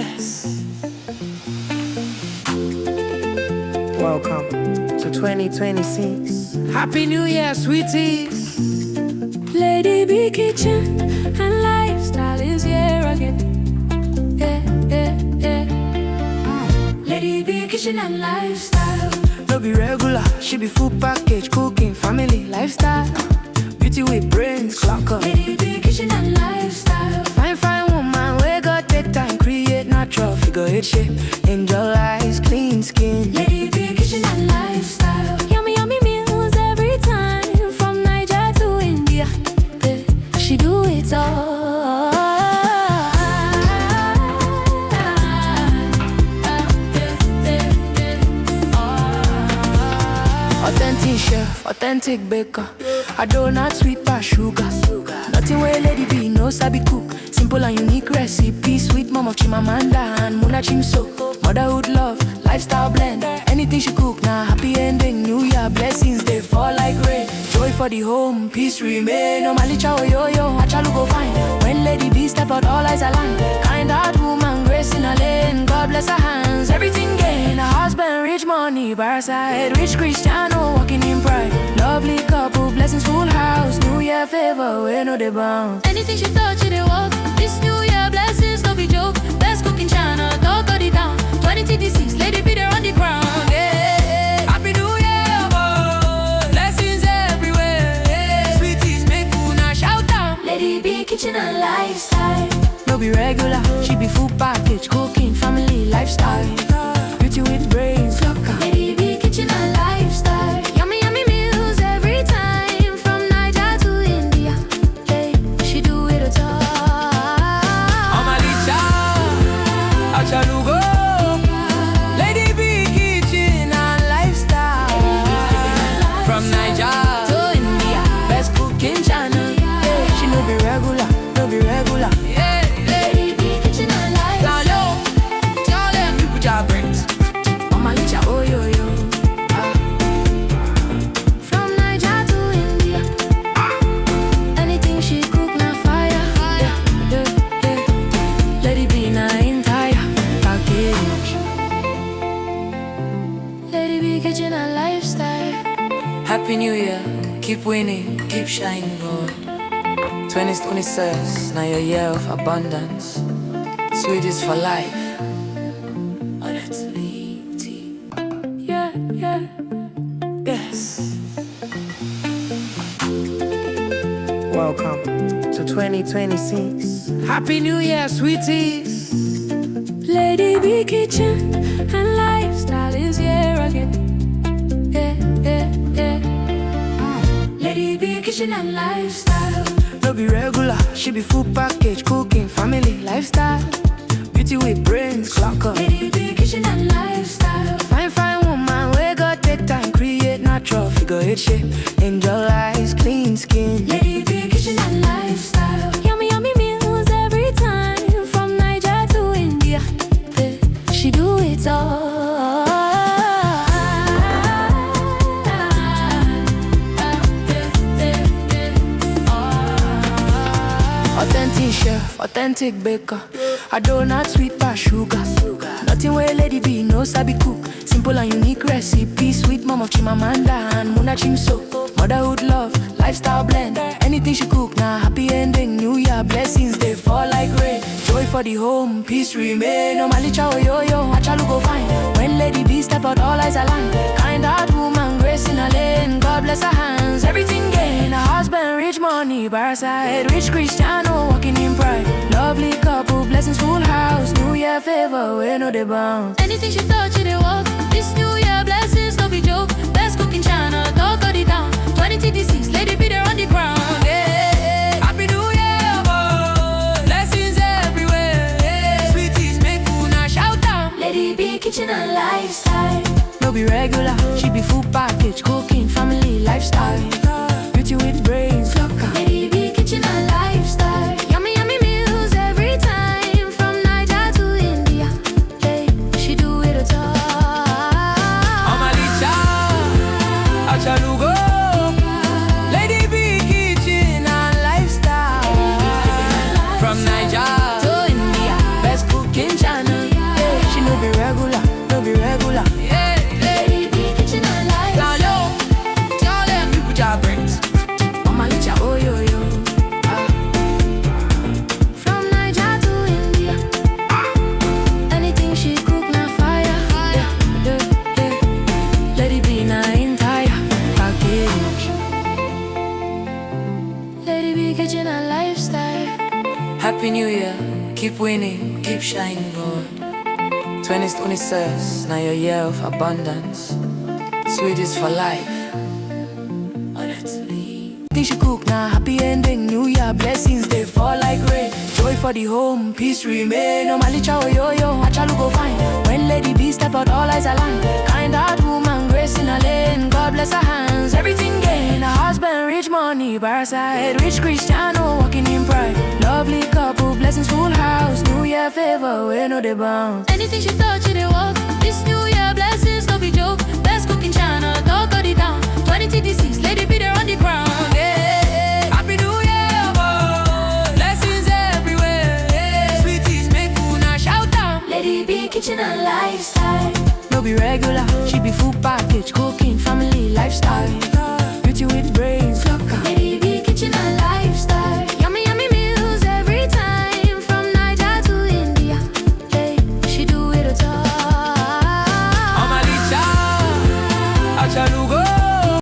Yes. Welcome to 2026. Happy New Year, sweeties. Lady B Kitchen and Lifestyle is here again. Lady B Kitchen and Lifestyle. No be regular, she be full package, cooking, family, lifestyle. Beauty with brains, clock up. Lady B Kitchen and Lifestyle. Fine woman, we got take time, create natural figure eight shape. Angel eyes, clean skin. Lady B Kitchen and Lifestyle. Yummy meals every time, from Niger to India. She do it all. Authentic chef, authentic baker. A donut sweet past sugar. Nothing where Lady B no sabi cook. Simple and unique recipe. Sweet mom of Chimamanda and Muna Chimso. Motherhood love, lifestyle blend. Anything she cook, now happy ending. New Year blessings, they fall like rain. Joy for the home, peace remain. No malicha yo, achalu go fine. When Lady B step out, all eyes align. Kind heart woman, grace in a lane. God bless her hands, everything gain. A husband, rich money, by her side. Rich Cristiano, walking in pride. Lovely couple, blessings full house. New Year favor, we know they bounce. Anything she touch, they walk. This New Year blessings, no be joke. Best cook in China, talk got it down. 2026, Lady B there on the ground. Yeah. Happy New Year, boy. Blessings everywhere. Yeah. Sweeties, make una shout out. Lady B Kitchen and Lifestyle. No be regular, she be full package, cooking, family, lifestyle. Beauty with brains, Lady B Kitchen and Lifestyle. Yummy meals every time, from Niger to India. Hey, she do it all. Omalicha, Achalugo. Lady B Kitchen and Lifestyle. From Niger to India, best cooking channel. Yeah, she no be regular, no be regular. Yeah, Lady B Kitchen and Lifestyle. tell them you put your brains. Omalicha, oh yo yo. From Niger to India. Anything she cook, na fire. Yeah. Lady B na entire package. Lady B Kitchen and Lifestyle. Happy New Year, keep winning, keep shining, boy. 2026, now your year of abundance. Sweeties for life. Oh, that's Lady. Yeah. Yes. Welcome to 2026. Happy New Year, sweeties. Lady B Kitchen and Lifestyle is here again. Lady B Kitchen and Lifestyle. No be regular, she be full package, cooking, family, lifestyle. Beauty with brains, clock up. Lady B Kitchen and Lifestyle. Fine woman, we got take time, create natural figure eight shape. Angel eyes, clean skin. Lady B Kitchen and Lifestyle. Yummy meals every time, from Niger to India. She do it all. Authentic chef, authentic baker. A donut sweet past sugar. Nothing where Lady B no sabi cook. Simple and unique recipe. Sweet mom of Chimamanda and Muna Chimso. Motherhood love, lifestyle blend. Anything she cook, now happy ending. New Year blessings, they fall like rain. Joy for the home, peace remain. No malicha yo, achalu go fine. When Lady B step out, all eyes align. Kind heart woman, grace in a lane. God bless her hands, everything gain. A husband, rich money, by her side. Rich Cristiano, walking in pride. Lovely couple, blessings full house. New Year favor, we know they bounce. Anything she touch, they walk. This New Year blessings, no be joke. Best cook in China, talk got it down. 2026, Lady B there on the ground. Yeah. Happy New Year, boy. Blessings everywhere. Yeah. Sweeties, make una shout out. Lady B Kitchen and Lifestyle. No be regular, she be full package, cooking, family, lifestyle. Beauty with brains, Lady B Kitchen and Lifestyle. Yummy meals every time, from Niger to India. Hey, she do it all. Omalicha, Achalugo. Lady B Kitchen and Lifestyle. From Niger to India, best cooking channel. Yeah, she no be regular, no be regular. Yeah, Lady B, kitchen and lifestyle. down low, tell them people job brains. Mama licha, oh yo yo. From Niger to India, anything she cook na fire. Lady B na entire package. Lady B, kitchen and lifestyle. Happy New Year, keep winning, keep shining, boy. 2026, now your year of abundance. Sweetest for life. Honestly, think she cook now, happy ending. New Year blessings, they fall like rain. Joy for the home, peace remain. Normally chow yo yo, achalu go fine. When Lady B step out, all eyes align. Kind heart woman, grace in a lane. God bless her hands, everything gain. Her husband, rich money, bar side. Rich Cristiano, walking in pride. Lovely couple, blessings full house. New Year favor, we know the bounds. Anything she touch, it walk. This new year blessings, no be joke. Best cooking channel, dog got it down. 2026, Lady B there on the ground. Yeah, Happy New Year, boy. Blessings everywhere. Yeah. Sweeties, make una shout out. Lady B, kitchen and lifestyle. No be regular, she be full package, cooking, family, lifestyle. Beauty with brains,